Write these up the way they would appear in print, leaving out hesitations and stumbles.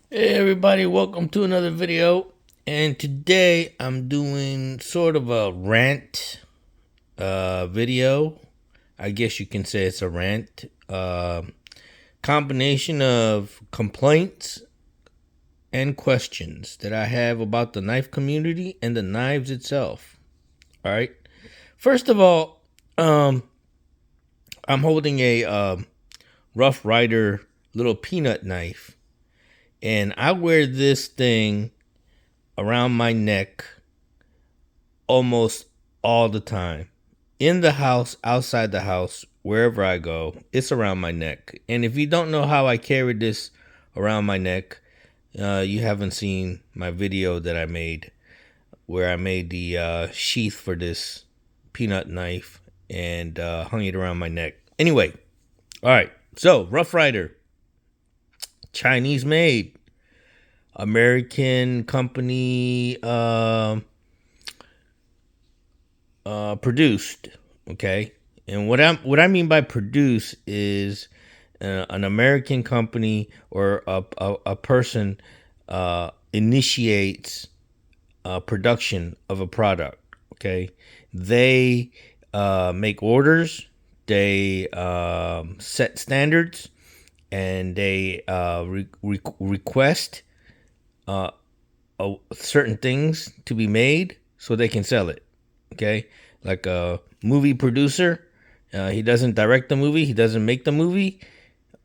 Hey everybody, welcome to another video. And today I'm doing sort of a rant video. I guess you can say it's a rant. Combination of complaints and questions that I have about the knife community and the knives itself. All right. First of all, I'm holding a Rough Rider little peanut knife, and I wear this thing around my neck almost all the time. In the house, outside the house, wherever I go, it's around my neck. And if you don't know how I carry this around my neck, you haven't seen my video that I made where I made the sheath for this peanut knife and hung it around my neck. Anyway, all right. So, Rough Rider, Chinese made, American company produced. Okay, and what I mean by produce is an American company or a person initiates production of a product. Okay, they make orders, they set standards, and they request certain things to be made so they can sell it. Okay, like a movie producer, he doesn't direct the movie, he doesn't make the movie,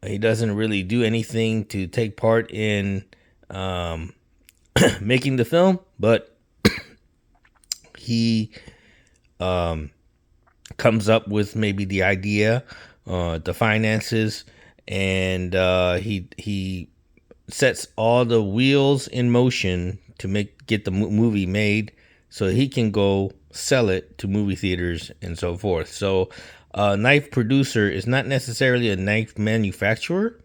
he doesn't really do anything to take part in making the film, but he comes up with maybe the idea, the finances, and he sets all the wheels in motion to get the movie made, so he can go sell it to movie theaters and so forth. So, a knife producer is not necessarily a knife manufacturer.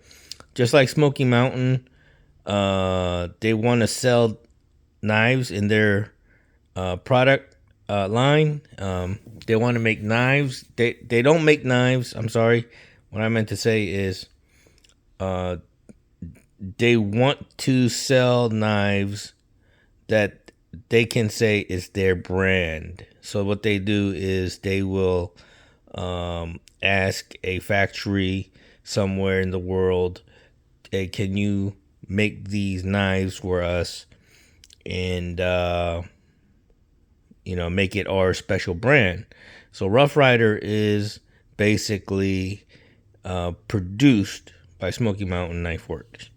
Just like Smoky Mountain, they want to sell knives in their product line. They want to make knives. They don't make knives. I'm sorry. What I meant to say is, they want to sell knives that they can say is their brand. So what they do is they will ask a factory somewhere in the world, hey, can you make these knives for us and make it our special brand. So Rough Rider is basically produced by Smoky Mountain Knife Works,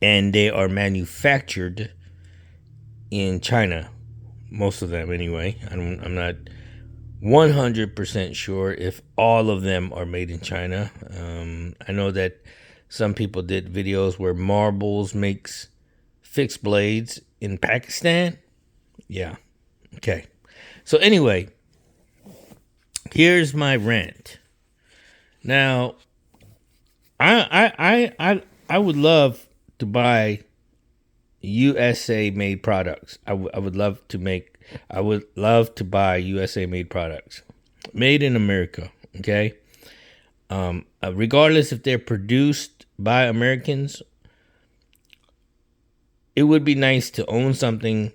and they are manufactured in China, most of them anyway. I'm not 100% sure if all of them are made in China. I know that some people did videos where Marbles makes fixed blades in Pakistan. Yeah. Okay. So anyway, here's my rant. Now, I would love to buy USA made products. I would love to buy USA made products made in America. Okay. Regardless if they're produced by Americans, it would be nice to own something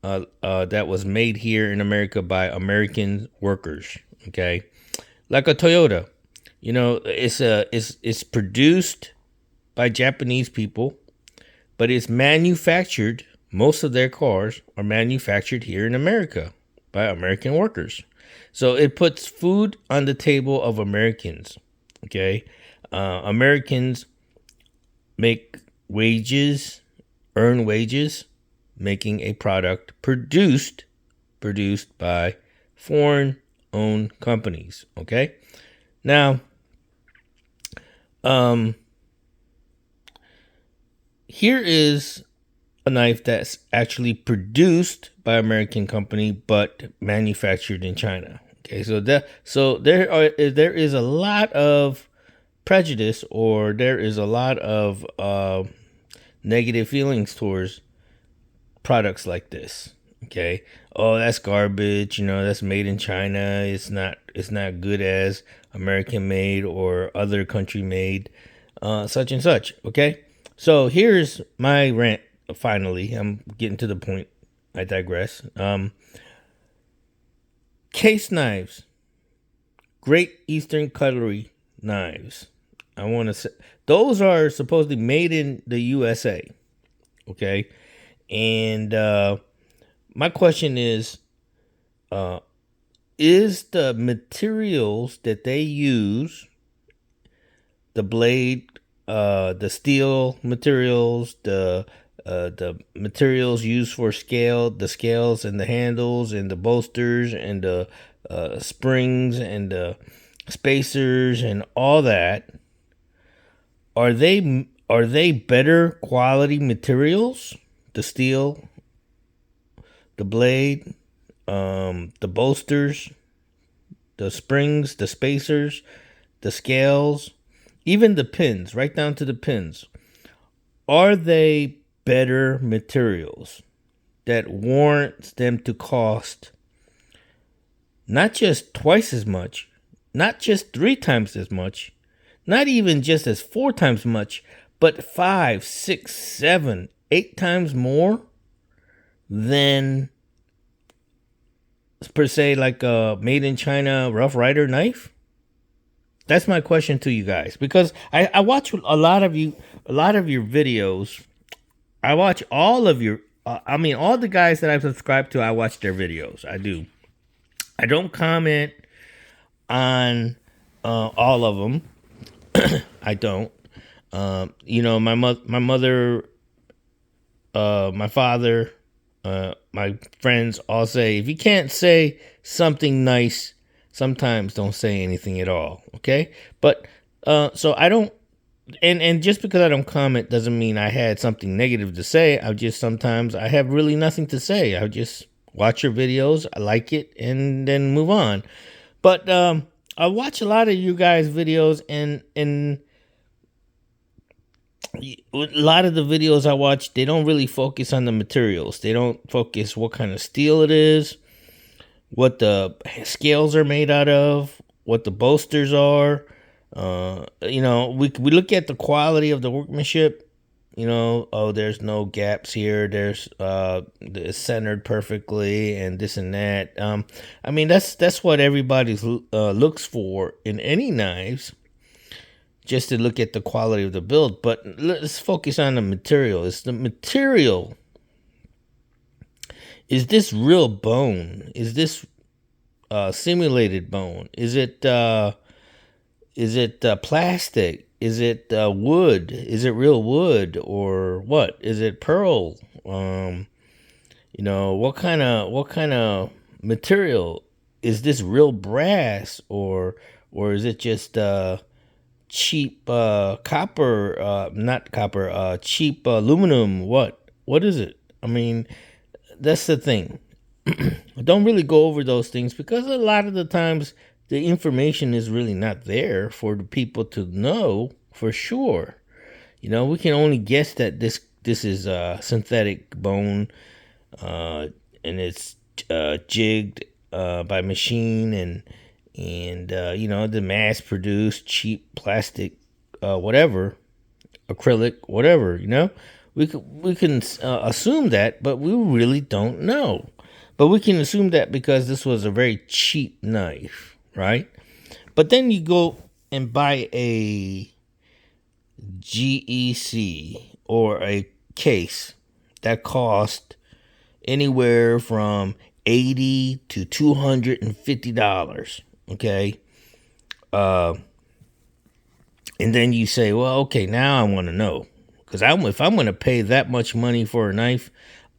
that was made here in America by American workers. Okay. Like a Toyota, it's produced by Japanese people, but it's manufactured. Most of their cars are manufactured here in America by American workers. So it puts food on the table of Americans. Okay. Americans make wages, earn wages, making a product produced by foreign owned companies. Okay. Now, here is a knife that's actually produced by American company but manufactured in China. Okay, so there is a lot of prejudice, or there is a lot of negative feelings towards products like this. Okay, oh, that's garbage. That's made in China. It's not good as American made or other country made, such and such. Okay, So here's my rant. Finally, I'm getting to the point. I digress. Case knives, Great Eastern Cutlery knives. I want to say those are supposedly made in the USA. Okay, and my question is the materials that they use, the blade, the steel materials, the materials used for the scales and the handles and the bolsters and the springs and the spacers and all that, are they better quality materials? The steel, the blade, the bolsters, the springs, the spacers, the scales, even the pins, right down to the pins. Are they better materials that warrants them to cost not just twice as much, not just 3 times as much, not even just as 4 times much, but 5, 6, 7, 8 times more than, per se, like a made in China Rough Rider knife? That's my question to you guys, because I watch a lot of your videos. I watch all of your, all the guys that I've subscribed to, I watch their videos. I do. I don't comment on all of them. I don't. My mother, my father, my friends all say, if you can't say something nice, sometimes don't say anything at all. Okay, but so I don't. And just because I don't comment doesn't mean I had something negative to say. Sometimes I have really nothing to say. I just watch your videos, I like it, and then move on. But I watch a lot of you guys' videos, and a lot of the videos I watch, they don't really focus on the materials. They don't focus what kind of steel it is, what the scales are made out of, what the bolsters are. We look at the quality of the workmanship. There's no gaps here. It's centered perfectly, and this and that. That's what everybody looks for in any knives, just to look at the quality of the build. But let's focus on the material. It's the material. Is this real bone? Is this simulated bone? Is it plastic? Is it wood? Is it real wood, or what? Is it pearl? What kind of material? Is this real brass, or is it just cheap copper? Not copper. Cheap aluminum. What is it? That's the thing. Don't really go over those things, because a lot of the times the information is really not there for the people to know for sure. We can only guess that this is synthetic bone, and it's jigged by machine, and the mass produced cheap plastic, whatever, acrylic, whatever. We can assume that, but we really don't know. But we can assume that because this was a very cheap knife, right? But then you go and buy a GEC or a case that cost anywhere from $80 to $250. Okay, and then you say, well, okay, now I want to know, because if I'm going to pay that much money for a knife,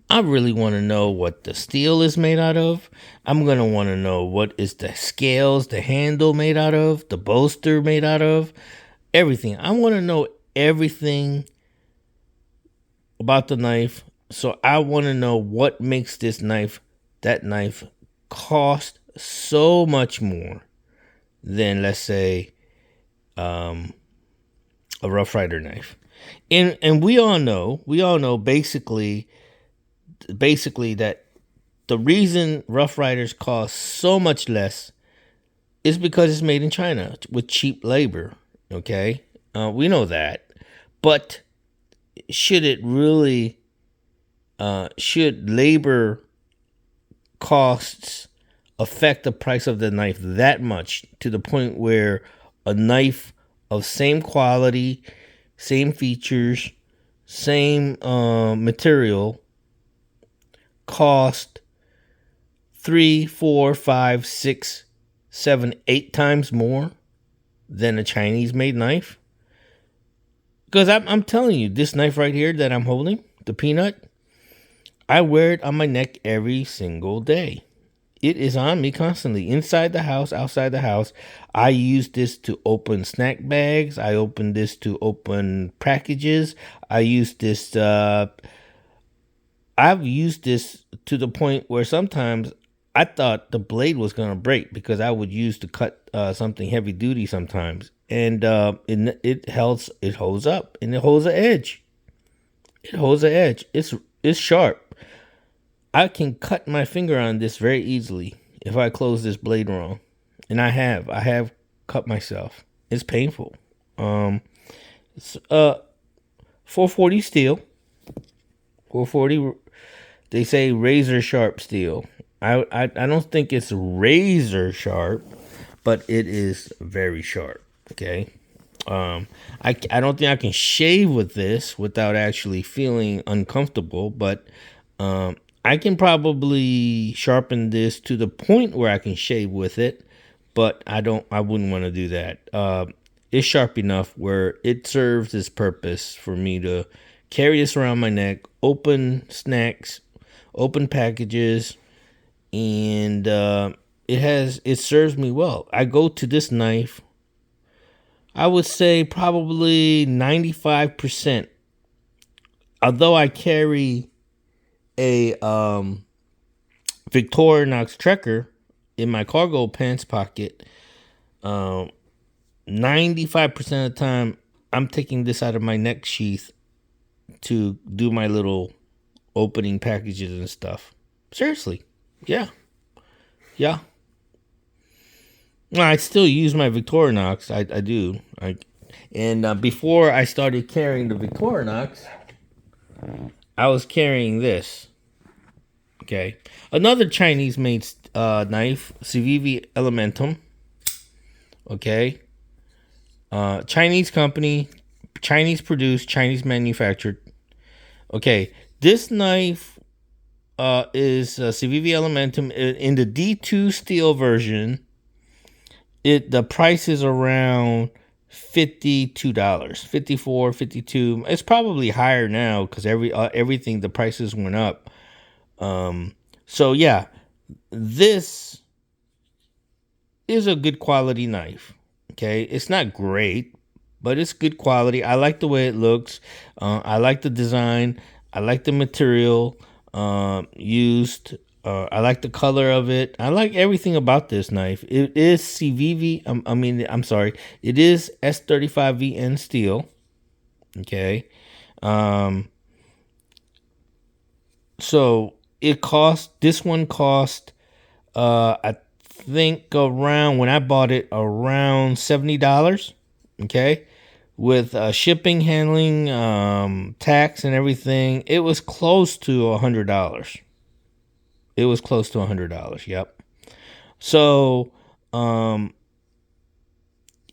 I really want to know what the steel is made out of. I'm going to want to know what is the scales, the handle made out of, the bolster made out of, everything. I want to know everything about the knife. So I want to know what makes that knife cost so much more than, let's say, a Rough Rider knife. And we all know basically that the reason Rough Riders cost so much less is because it's made in China with cheap labor. Okay, we know that, but should it really, should labor costs affect the price of the knife that much to the point where a knife of same quality, same features, same material cost 3, 4, 5, 6, 7, 8 times more than a Chinese made knife? Because I'm telling you, this knife right here that I'm holding, the Peanut, I wear it on my neck every single day. It is on me constantly, inside the house, outside the house. I use this to open snack bags. I open this to open packages. I've used this to the point where sometimes I thought the blade was going to break because I would use to cut something heavy duty sometimes. And it holds up, and it holds an edge. It holds an edge. It's sharp. I can cut my finger on this very easily if I close this blade wrong. And I have cut myself. It's painful. It's 440 steel. 440, they say razor sharp steel. I don't think it's razor sharp, but it is very sharp. Okay. I don't think I can shave with this without actually feeling uncomfortable, but I can probably sharpen this to the point where I can shave with it, but I wouldn't want to do that. It's sharp enough where it serves its purpose for me to carry this around my neck, open snacks, open packages, and it serves me well. I go to this knife, I would say probably 95%. Although I carry a Victorinox Trekker in my cargo pants pocket, 95% of the time I'm taking this out of my neck sheath to do my little opening packages and stuff. Seriously. Yeah. No, I still use my Victorinox. I do. Before I started carrying the Victorinox, I was carrying this. Okay. Another Chinese-made knife, Civivi Elementum. Okay. Chinese company, Chinese produced, Chinese manufactured. Okay. This knife is Civivi Elementum in the D2 steel version. The price is around $52, $54, $52. It's probably higher now because everything, the prices went up. So yeah, this is a good quality knife. Okay, it's not great, but it's good quality. I like the way it looks. I like the design. I like the material used. I like the color of it. I like everything about this knife. It is CVV. It is S35VN steel. Okay. So this one cost, I think when I bought it, around $70. Okay. With shipping, handling, tax and everything, it was close to $100. It was close to $100. Yep. So,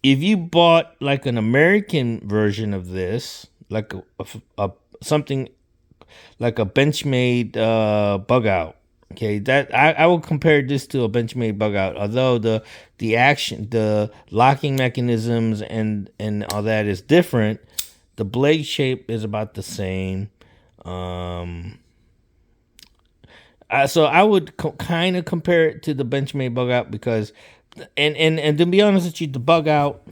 if you bought like an American version of this, like something like a Benchmade bug out, okay, that I will compare this to a Benchmade bug out. Although the action, the locking mechanisms and all that is different, the blade shape is about the same. So I would kind of compare it to the Benchmade bug out because, and to be honest with you, the bug out,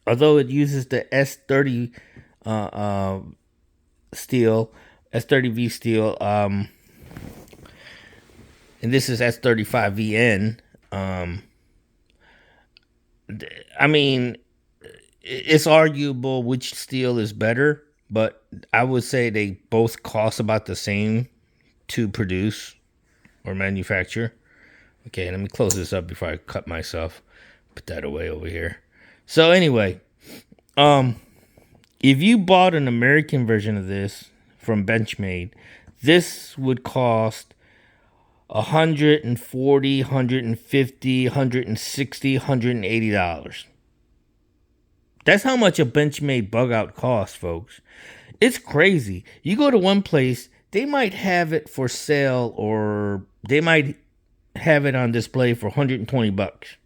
although it uses the S30 steel, S30V steel, and this is S35VN. I mean, it's arguable which steel is better, but I would say they both cost about the same to produce or manufacture. Okay, let me close this up before I cut myself. Put that away over here. So anyway, If you bought an American version of this from Benchmade, this would cost 140, 150, 160, $180. That's how much a Benchmade bug out costs, folks. It's crazy. You go to one place, they might have it for sale, or they might have it on display for 120 bucks.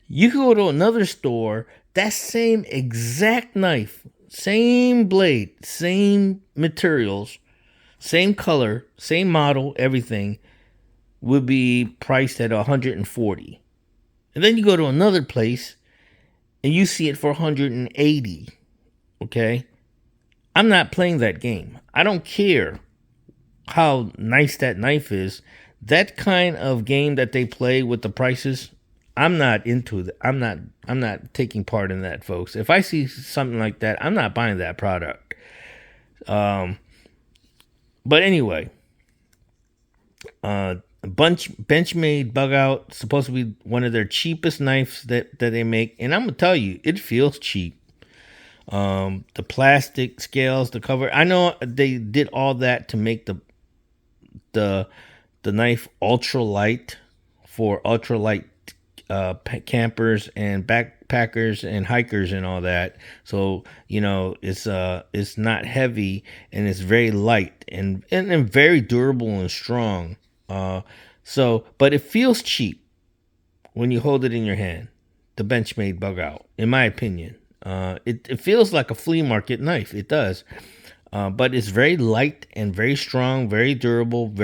You can go to another store, that same exact knife, same blade, same materials, same color, same model, everything would be priced at 140. And then you go to another place and you see it for 180. Okay? I'm not playing that game. I don't care how nice that knife is. That kind of game that they play with the prices, I'm not into that. I'm not taking part in that, folks. If I see something like that, I'm not buying that product. But anyway, Benchmade Bug Out, supposed to be one of their cheapest knives that they make, and I'm gonna tell you, it feels cheap. The plastic scales, the cover. I know they did all that to make the knife ultra light for ultra light campers and backpackers and hikers and all that. So it's not heavy, and it's very light and very durable and strong. But it feels cheap when you hold it in your hand. The Benchmade Bug Out, in my opinion. It feels like a flea market knife. It does. But it's very light and very strong, very durable.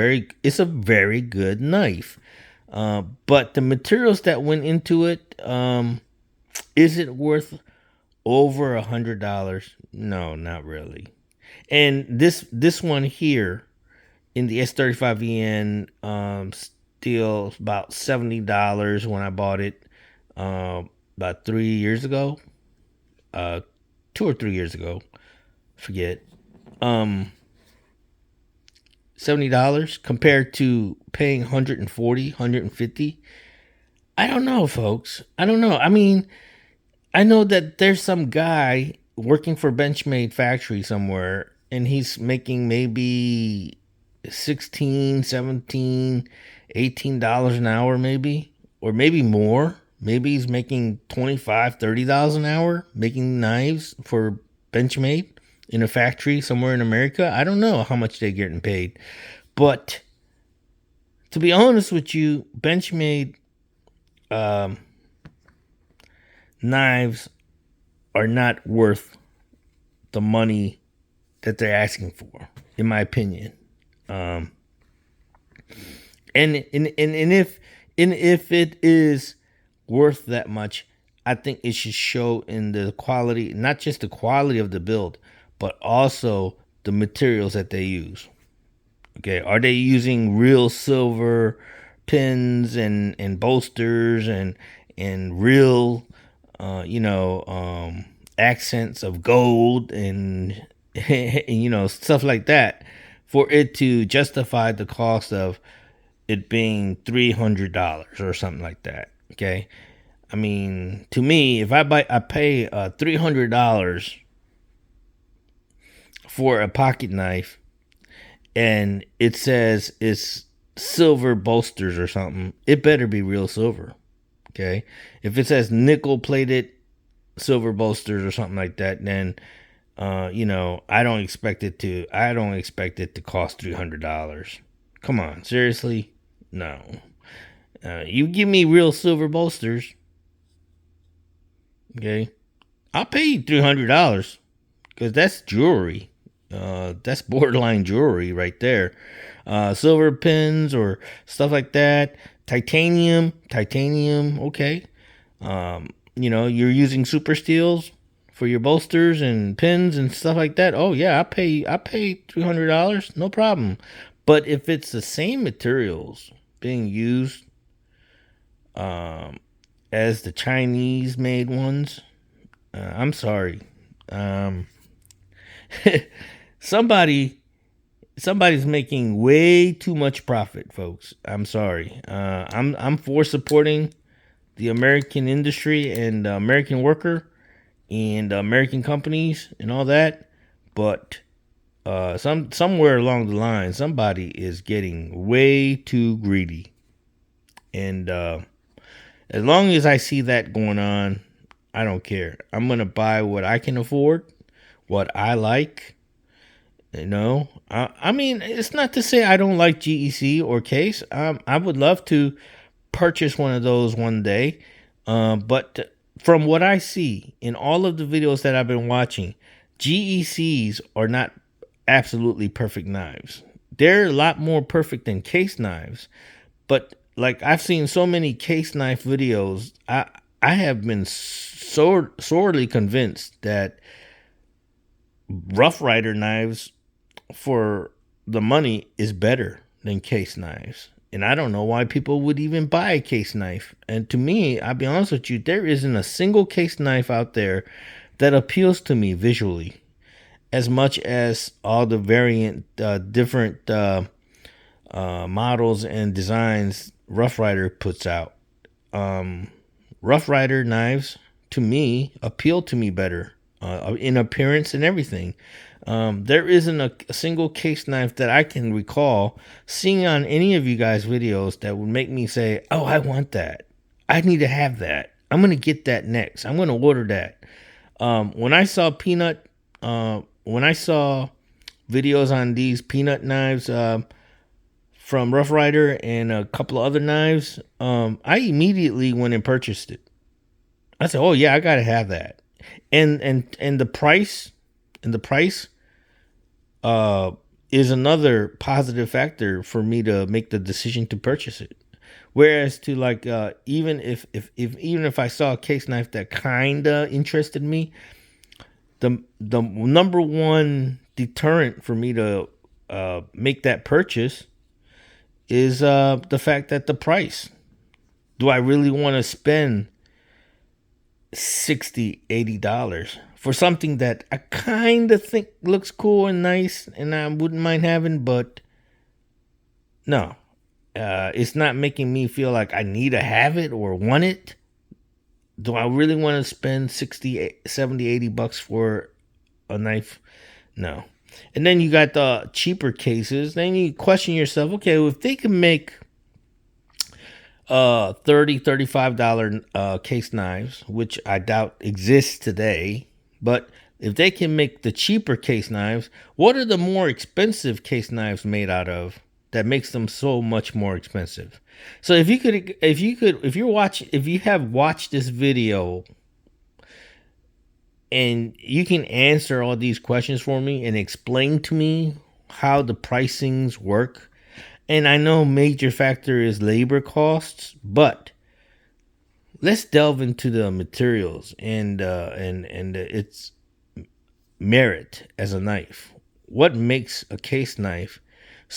It's a very good knife. But the materials that went into it, is it worth over $100? No, not really. And this one here in the S35VN, still about $70 when I bought it, about 3 years ago. 2 or 3 years ago, forget. $70 compared to paying 140, 150. I don't know, folks. I don't know. I mean, I know that there's some guy working for Benchmade factory somewhere, and he's making maybe $16, $17, $18 an hour, maybe, or maybe more. Maybe he's making $25, $30 an hour making knives for Benchmade in a factory somewhere in America. I don't know how much they're getting paid. But to be honest with you, Benchmade knives are not worth the money that they're asking for, in my opinion. And if it is worth that much, I think it should show in the quality, not just the quality of the build, but also the materials that they use. Okay, are they using real silver pins and bolsters and real accents of gold and stuff like that for it to justify the cost of it being $300 or something like that? Okay, I mean, to me, if I pay $300 for a pocket knife, and it says it's silver bolsters or something, it better be real silver. Okay, if it says nickel plated silver bolsters or something like that, then I don't expect it to cost $300. Come on, seriously? No. You give me real silver bolsters, okay, I'll pay you $300 because that's jewelry. That's borderline jewelry right there. Silver pins or stuff like that. Titanium, okay. You're using super steels for your bolsters and pins and stuff like that. Oh yeah, I pay $300, no problem. But if it's the same materials being used as the Chinese made ones, I'm sorry. Somebody's making way too much profit, folks. I'm sorry. I'm for supporting the American industry and the American worker, and American companies and all that, but somewhere along the line, somebody is getting way too greedy, and as long as I see that going on, I don't care. I'm gonna buy what I can afford, what I like. I mean, it's not to say I don't like GEC or Case. I would love to purchase one of those one day. But from what I see in all of the videos that I've been watching, GECs are not absolutely perfect knives. They're a lot more perfect than Case knives. But like I've seen so many Case knife videos, I have been sorely convinced that Rough Rider knives for the money is better than Case knives. And I don't know why people would even buy a Case knife. And to me, I'll be honest with you, there isn't a single Case knife out there that appeals to me visually as much as all the different models and designs Rough Rider puts out. Rough Rider knives, to me, appeal to me better in appearance and everything. There isn't a single Case knife that I can recall seeing on any of you guys' videos that would make me say, oh, I want that. I need to have that. I'm going to get that next. I'm going to order that. When I saw videos on these peanut knives from Rough Rider and a couple of other knives, I immediately went and purchased it. I said, oh yeah, I got to have that. And the price is another positive factor for me to make the decision to purchase it. Whereas to like even if I saw a Case knife that kinda interested me, the number one deterrent for me to make that purchase is the fact that the price. Do I really want to spend $60-$80 for something that I kind of think looks cool and nice and I wouldn't mind having, but no, it's not making me feel like I need to have it or want it. Do I really want to spend 60, 70, 80 bucks for a knife? No. And then you got the cheaper cases. Then you question yourself, okay, well, if they can make $35 Case knives, which I doubt exists today, but if they can make the cheaper Case knives, what are the more expensive Case knives made out of that makes them so much more expensive? So if you have watched this video and you can answer all these questions for me and explain to me how the pricings work, and I know major factor is labor costs, but let's delve into the materials and its merit as a knife. What makes a Case knife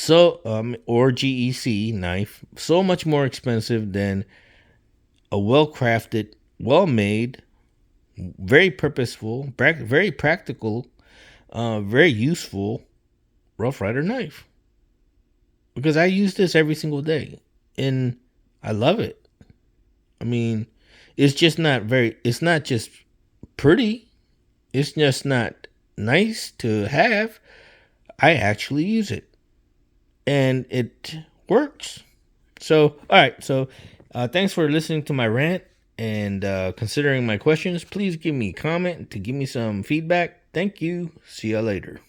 or GEC knife so much more expensive than a well-crafted, well-made, very purposeful, very practical, very useful Rough Rider knife? Because I use this every single day and I love it. I mean, it's not just pretty. It's just not nice to have. I actually use it and it works. So, all right. So, thanks for listening to my rant and considering my questions. Please give me a comment to give me some feedback. Thank you. See ya later.